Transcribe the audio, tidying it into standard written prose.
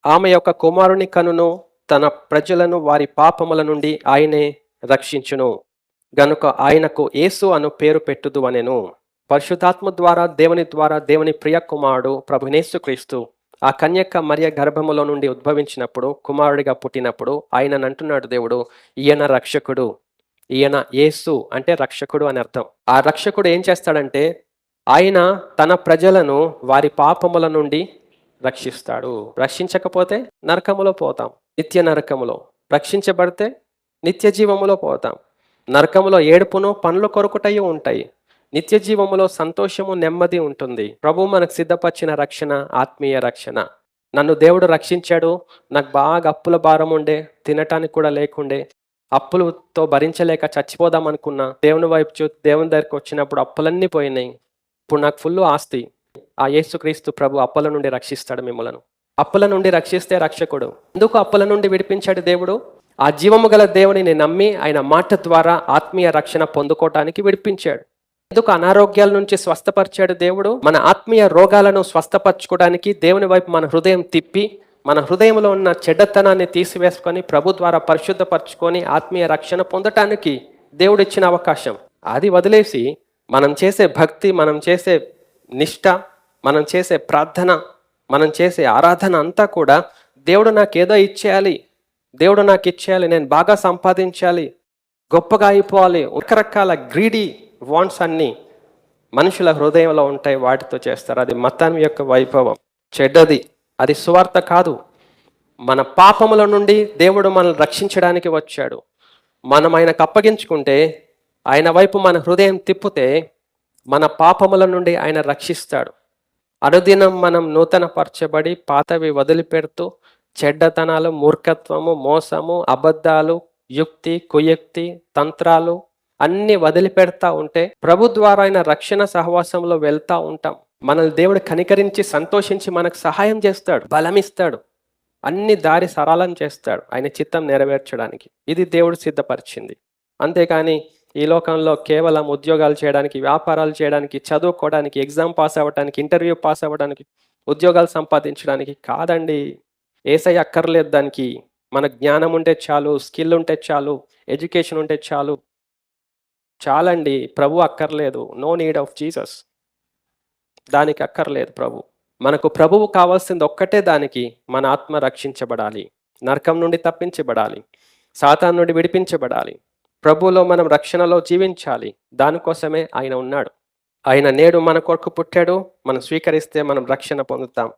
ఆమె యొక్క కుమారుని కనును, తన ప్రజలను వారి పాపముల నుండి ఆయనే రక్షించును. గనుక ఆయనకు యేసు అను పేరు పెట్టుదు అనెను. పరిశుద్ధాత్మ ద్వారా దేవుని ప్రియ కుమారుడు ప్రభునేసుక్రీస్తు ఆ కన్యక మరియ గర్భములో నుండి ఉద్భవించినప్పుడు, కుమారుడిగా పుట్టినప్పుడు ఆయన అంటున్నాడు దేవుడు, ఈయన రక్షకుడు, ఈయన యేసు అంటే రక్షకుడు అని అర్థం. ఆ రక్షకుడు ఏం చేస్తాడంటే ఆయన తన ప్రజలను వారి పాపముల నుండి రక్షిస్తాడు. రక్షించకపోతే నరకములో పోతాం, నిత్య నరకములో. రక్షించబడితే నిత్య జీవములో పోతాం. నరకములో ఏడుపును పండ్లు కొరుకుటయు ఉంటాయి. నిత్య జీవములో సంతోషము నెమ్మది ఉంటుంది. ప్రభు మనకు సిద్ధపరిచిన రక్షణ ఆత్మీయ రక్షణ. నన్ను దేవుడు రక్షించాడు. నాకు బాగా అప్పుల భారం ఉండే, తినటానికి కూడా లేకుండే, అప్పులతో భరించలేక చచ్చిపోదాం అనుకున్నా. దేవుని వైపు దేవుని దగ్గరికి వచ్చినప్పుడు అప్పులన్నీ పోయినాయి. ఇప్పుడు నాకు ఫుల్ ఆస్తి. ఆ యేసుక్రీస్తు ప్రభు అప్పుల నుండి రక్షిస్తాడు మిమ్మలను. అప్పుల నుండి రక్షిస్తే రక్షకుడు. ఎందుకు అప్పుల నుండి విడిపించాడు దేవుడు? ఆ జీవము గల దేవుని నమ్మి ఆయన మాట ద్వారా ఆత్మీయ రక్షణ పొందుకోవటానికి విడిపించాడు. ఎందుకు అనారోగ్యాల నుంచి స్వస్థపరిచాడు దేవుడు? మన ఆత్మీయ రోగాలను స్వస్థపరచుకోవడానికి దేవుని వైపు మన హృదయం తిప్పి, మన హృదయంలో ఉన్న చెడ్డతనాన్ని తీసివేసుకొని ప్రభు ద్వారా పరిశుద్ధపరచుకొని ఆత్మీయ రక్షణ పొందటానికి దేవుడు ఇచ్చిన అవకాశం. అది వదిలేసి మనం చేసే భక్తి, మనం చేసే నిష్ఠ, మనం చేసే ప్రార్థన, మనం చేసే ఆరాధన అంతా కూడా దేవుడు నాకేదో ఇచ్చేయాలి, దేవుడు నాకు ఇచ్చేయాలి, నేను బాగా సంపాదించాలి, గొప్పగా అయిపోవాలి, రకరకాల గ్రీడీ వాంట్స్ అన్నీ మనుషుల హృదయంలో ఉంటాయి, వాటితో చేస్తారు. అది మతం యొక్క వైభవం, చెడ్డది. అది సువార్త కాదు. మన పాపముల నుండి దేవుడు మనల్ని రక్షించడానికి వచ్చాడు. మనం ఆయనకు అప్పగించుకుంటే, ఆయన వైపు మన హృదయం తిప్పితే మన పాపముల నుండి ఆయన రక్షిస్తాడు. అనుదినం మనం నూతన పరచబడి పాతవి వదిలిపెడుతూ చెడ్డతనాలు, మూర్ఖత్వము, మోసము, అబద్ధాలు, యుక్తి, కుయుక్తి, తంత్రాలు అన్నీ వదిలిపెడతా ఉంటే ప్రభు ద్వారా ఆయన రక్షణ సహవాసంలో వెళ్తా ఉంటాం. మనల్ని దేవుడు కనికరించి సంతోషించి మనకు సహాయం చేస్తాడు, బలమిస్తాడు, అన్ని దారి సరళం చేస్తాడు ఆయన చిత్తం నెరవేర్చడానికి. ఇది దేవుడు సిద్ధపరిచింది. అంతేకాని ఈ లోకంలో కేవలం ఉద్యోగాలు చేయడానికి, వ్యాపారాలు చేయడానికి, చదువుకోవడానికి, ఎగ్జామ్ పాస్ అవ్వడానికి, ఇంటర్వ్యూ పాస్ అవ్వడానికి, ఉద్యోగాలు సంపాదించడానికి కాదండి. ఏసయ్య అక్కర్లేదు దానికి. మన జ్ఞానం ఉంటే చాలు, స్కిల్ ఉంటే చాలు, ఎడ్యుకేషన్ ఉంటే చాలు, చాలండి. ప్రభు అక్కర్లేదు. No need of Jesus. దానికి అక్కర్లేదు ప్రభు. మనకు ప్రభువు కావాల్సింది ఒక్కటే, దానికి మన ఆత్మ రక్షించబడాలి, నరకం నుండి తప్పించబడాలి, సాతాను నుండి విడిపించబడాలి, ప్రభువులో మనం రక్షణలో జీవించాలి. దానికోసమే ఆయన ఉన్నాడు. ఆయన నేడు మన కొరకు పుట్టాడు. మనం స్వీకరిస్తే మనం రక్షణ పొందుతాం.